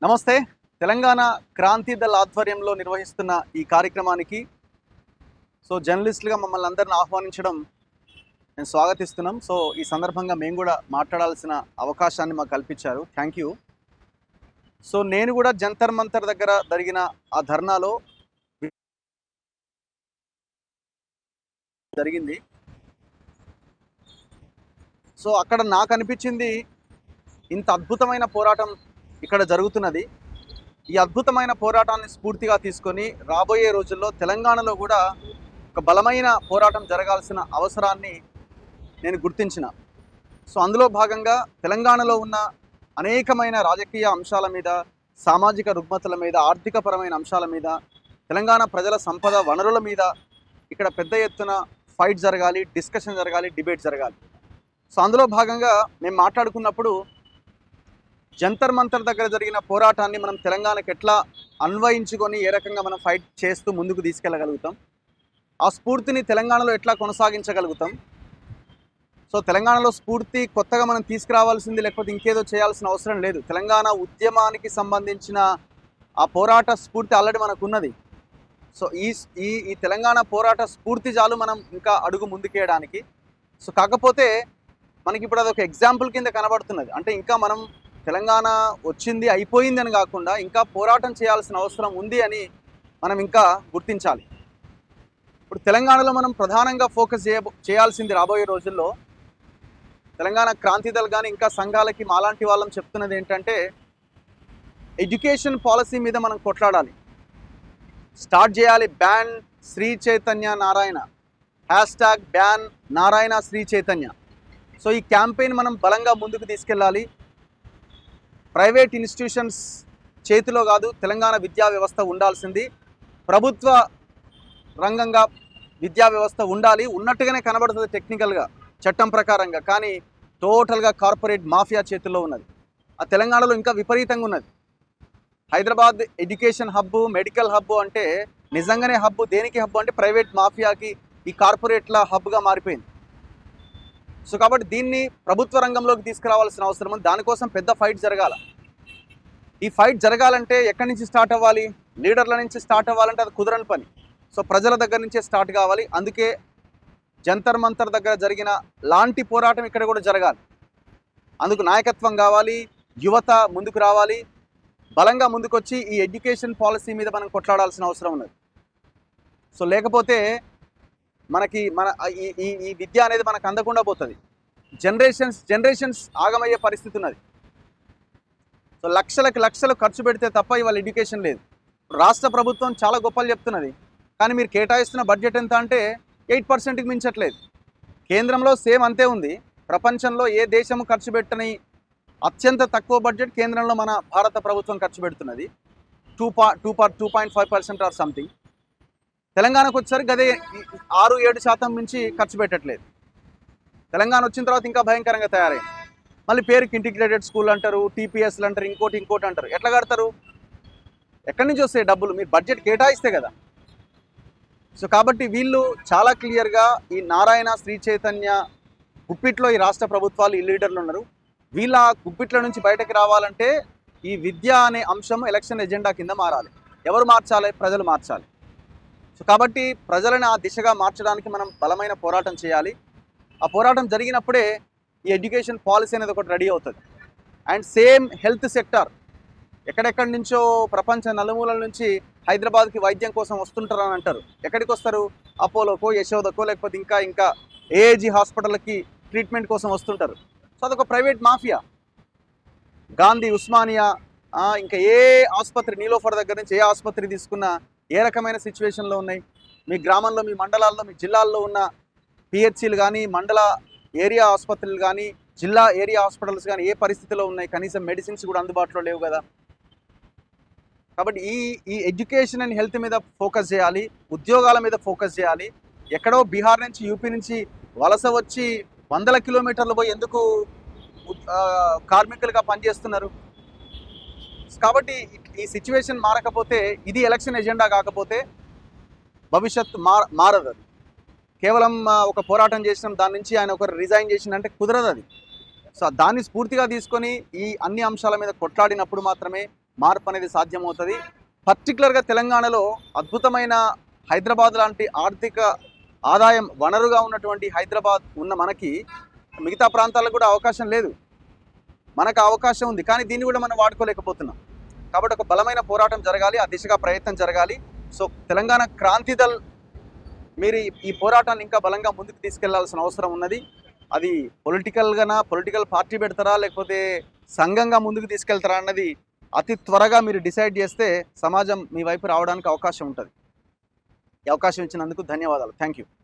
నమస్తే. తెలంగాణ క్రాంతి దళ్ ఆధ్వర్యంలో నిర్వహిస్తున్న ఈ కార్యక్రమానికి జర్నలిస్టులుగా మమ్మల్ని అందరిని ఆహ్వానించడం నేను స్వాగతిస్తున్నాం. ఈ సందర్భంగా మేము కూడా మాట్లాడాల్సిన అవకాశాన్ని మాకు కల్పించారు. Thank you. నేను కూడా జంతర్ మంతర్ దగ్గర జరిగిన ఆ ధర్నాలో జరిగింది. అక్కడ నాకు అనిపించింది, ఇంత అద్భుతమైన పోరాటం ఇక్కడ జరుగుతున్నది. ఈ అద్భుతమైన పోరాటాన్ని స్ఫూర్తిగా తీసుకొని రాబోయే రోజుల్లో తెలంగాణలో కూడా ఒక బలమైన పోరాటం జరగాల్సిన అవసరాన్ని నేను గుర్తించిన. అందులో భాగంగా తెలంగాణలో ఉన్న అనేకమైన రాజకీయ అంశాల మీద, సామాజిక రుగ్మతల మీద, ఆర్థికపరమైన అంశాల మీద, తెలంగాణ ప్రజల సంపద వనరుల మీద ఇక్కడ పెద్ద ఎత్తున ఫైట్ జరగాలి, డిస్కషన్ జరగాలి, డిబేట్ జరగాలి. అందులో భాగంగా మేము మాట్లాడుకున్నప్పుడు జంతర్ మంతర్ దగ్గర జరిగిన పోరాటాన్ని మనం తెలంగాణకు ఎట్లా అన్వయించుకొని ఏ రకంగా మనం ఫైట్ చేస్తూ ముందుకు తీసుకెళ్ళగలుగుతాం, ఆ స్ఫూర్తిని తెలంగాణలో ఎట్లా కొనసాగించగలుగుతాం. తెలంగాణలో స్ఫూర్తి కొత్తగా మనం తీసుకురావాల్సింది లేకపోతే ఇంకేదో చేయాల్సిన అవసరం లేదు. తెలంగాణ ఉద్యమానికి సంబంధించిన ఆ పోరాట స్ఫూర్తి ఆల్రెడీ మనకు ఉన్నది. ఈ తెలంగాణ పోరాట స్ఫూర్తి చాలు మనం ఇంకా అడుగు ముందుకేయడానికి. కాకపోతే మనకి ఇప్పుడు అదొక ఎగ్జాంపుల్ కింద కనబడుతున్నది. అంటే ఇంకా మనం తెలంగాణ వచ్చింది అయిపోయింది అని కాకుండా ఇంకా పోరాటం చేయాల్సిన అవసరం ఉంది అని మనం ఇంకా గుర్తించాలి. ఇప్పుడు తెలంగాణలో మనం ప్రధానంగా ఫోకస్ చేయాల్సింది రాబోయే రోజుల్లో తెలంగాణ క్రాంతి దళ్ కానీ ఇంకా సంఘాలకి మాలాంటి వాళ్ళం చెప్తున్నది ఏంటంటే, ఎడ్యుకేషన్ పాలసీ మీద మనం కొట్లాడాలి. స్టార్ట్ చేయాలి బ్యాన్ శ్రీ చైతన్య నారాయణ, #బ్యాన్ నారాయణ శ్రీ చైతన్య. ఈ క్యాంపెయిన్ మనం బలంగా ముందుకు తీసుకెళ్ళాలి. ప్రైవేట్ ఇన్స్టిట్యూషన్స్ చేతిలో కాదు తెలంగాణ విద్యా వ్యవస్థ ఉండాల్సింది. ప్రభుత్వ రంగంగా విద్యా వ్యవస్థ ఉండాలి. ఉన్నట్టుగానే కనబడుతుంది టెక్నికల్గా, చట్టం ప్రకారంగా. కానీ టోటల్గా కార్పొరేట్ మాఫియా చేతుల్లో ఉన్నది. ఆ తెలంగాణలో ఇంకా విపరీతంగా ఉన్నది. Hyderabad education hub, medical hub అంటే నిజంగానే హబ్బు. దేనికి హబ్బు అంటే ప్రైవేట్ మాఫియాకి, ఈ కార్పొరేట్ల హబ్గా మారిపోయింది. కాబట్టి దీన్ని ప్రభుత్వ రంగంలోకి తీసుకురావాల్సిన అవసరం ఉంది. దానికోసం పెద్ద ఫైట్ జరగాల. ఈ ఫైట్ జరగాలంటే ఎక్కడి నుంచి స్టార్ట్ అవ్వాలి? లీడర్ల నుంచి స్టార్ట్ అవ్వాలంటే అది కుదరని పని. ప్రజల దగ్గర నుంచే స్టార్ట్ కావాలి. అందుకే జంతర్ మంతర్ దగ్గర జరిగిన లాంటి పోరాటం ఇక్కడ కూడా జరగాలి. అందుకు నాయకత్వం కావాలి, యువత ముందుకు రావాలి, బలంగా ముందుకొచ్చి ఈ ఎడ్యుకేషన్ పాలసీ మీద మనం కొట్లాడాల్సిన అవసరం ఉన్నది. లేకపోతే మనకి ఈ విద్య అనేది మనకు అందకుండా పోతుంది. జనరేషన్స్ ఆగమయ్యే పరిస్థితి ఉన్నది. లక్షలు ఖర్చు పెడితే తప్ప ఇవాళ ఎడ్యుకేషన్ లేదు. రాష్ట్ర ప్రభుత్వం చాలా గొప్పలు చెప్తున్నది, కానీ మీరు కేటాయిస్తున్న బడ్జెట్ ఎంత అంటే 8%కి మించట్లేదు. కేంద్రంలో సేమ్ అంతే ఉంది. ప్రపంచంలో ఏ దేశము ఖర్చు పెట్టని అత్యంత తక్కువ బడ్జెట్ కేంద్రంలో మన భారత ప్రభుత్వం ఖర్చు పెడుతున్నది. 2.5% ఆర్ సంథింగ్. తెలంగాణకు వచ్చేసరికి అదే 6-7% మించి ఖర్చు పెట్టట్లేదు. తెలంగాణ వచ్చిన తర్వాత ఇంకా భయంకరంగా తయారైంది. మళ్ళీ పేరుకి ఇంటిగ్రేటెడ్ స్కూల్ అంటారు, టీపీఎస్లు అంటారు, ఇంకోటి అంటారు. ఎట్లా కడతారు? ఎక్కడి నుంచి వస్తాయి డబ్బులు? మీరు బడ్జెట్ కేటాయిస్తే కదా. కాబట్టి వీళ్ళు చాలా క్లియర్గా ఈ నారాయణ శ్రీ చైతన్య గుప్పిట్లో ఈ రాష్ట్ర ప్రభుత్వాలు, ఈ లీడర్లు ఉన్నారు. వీళ్ళ గుప్పిట్ల నుంచి బయటకు రావాలంటే ఈ విద్య అనే అంశం ఎలక్షన్ ఎజెండా కింద మారాలి. ఎవరు మార్చాలి? ప్రజలు మార్చాలి. కాబట్టి ప్రజలను ఆ దిశగా మార్చడానికి మనం బలమైన పోరాటం చేయాలి. ఆ పోరాటం జరిగినప్పుడే ఈ ఎడ్యుకేషన్ పాలసీ అనేది ఒకటి రెడీ అవుతుంది. అండ్ సేమ్ హెల్త్ సెక్టార్, ఎక్కడెక్కడి నుంచో ప్రపంచ నలుమూలల నుంచి హైదరాబాద్కి వైద్యం కోసం వస్తుంటారని అంటారు. ఎక్కడికి వస్తారు? అపోలోకో, యశోదకో, లేకపోతే ఇంకా ఏఏజీ హాస్పిటల్కి ట్రీట్మెంట్ కోసం వస్తుంటారు. అదొక ప్రైవేట్ మాఫియా. గాంధీ, ఉస్మానియా, ఇంకా ఏ ఆసుపత్రి, నీలోఫర్ దగ్గర నుంచి ఏ ఆసుపత్రి తీసుకున్నా ఏ రకమైన సిచ్యువేషన్లో ఉన్నాయి? మీ గ్రామంలో, మీ మండలాల్లో, మీ జిల్లాల్లో ఉన్న పిహెచ్సిలు కానీ, మండల ఏరియా ఆసుపత్రులు కానీ, జిల్లా ఏరియా హాస్పిటల్స్ కానీ ఏ పరిస్థితిలో ఉన్నాయి? కనీసం మెడిసిన్స్ కూడా అందుబాటులో లేవు కదా. కాబట్టి ఈ ఎడ్యుకేషన్ అండ్ హెల్త్ మీద ఫోకస్ చేయాలి, ఉద్యోగాల మీద ఫోకస్ చేయాలి. ఎక్కడో బీహార్ నుంచి, యూపీ నుంచి వలస వచ్చి 100 కిలోమీటర్లు పోయి ఎందుకు కార్మికులుగా పనిచేస్తున్నారు? కాబట్టి ఈ సిచ్యువేషన్ మారకపోతే, ఇది ఎలక్షన్ ఎజెండా కాకపోతే భవిష్యత్తు మారదు. అది కేవలం ఒక పోరాటం చేసినాం, దాని నుంచి ఆయన ఒకరు రిజైన్ చేసిందంటే కుదరదు అది. దాన్ని స్ఫూర్తిగా తీసుకొని ఈ అన్ని అంశాల మీద కొట్లాడినప్పుడు మాత్రమే మార్పు అనేది సాధ్యమవుతుంది. పర్టికులర్గా తెలంగాణలో అద్భుతమైన హైదరాబాద్ లాంటి ఆర్థిక ఆదాయం వనరుగా ఉన్నటువంటి హైదరాబాద్ ఉన్న మనకి మిగతా ప్రాంతాలకు కూడా అవకాశం లేదు. మనకు అవకాశం ఉంది, కానీ దీన్ని కూడా మనం వాడుకోలేకపోతున్నాం. కాబట్టి ఒక బలమైన పోరాటం జరగాలి, ఆ దిశగా ప్రయత్నం జరగాలి. సో తెలంగాణ క్రాంతి దళ్ మీరు ఈ పోరాటాన్ని ఇంకా బలంగా ముందుకు తీసుకెళ్లాల్సిన అవసరం ఉన్నది. అది పొలిటికల్ పార్టీ పెడతారా, లేకపోతే సంఘంగా ముందుకు తీసుకెళ్తారా అన్నది అతి త్వరగా మీరు డిసైడ్ చేస్తే సమాజం మీ వైపు రావడానికి అవకాశం ఉంటుంది. ఈ అవకాశం ఇచ్చినందుకు ధన్యవాదాలు. Thank you.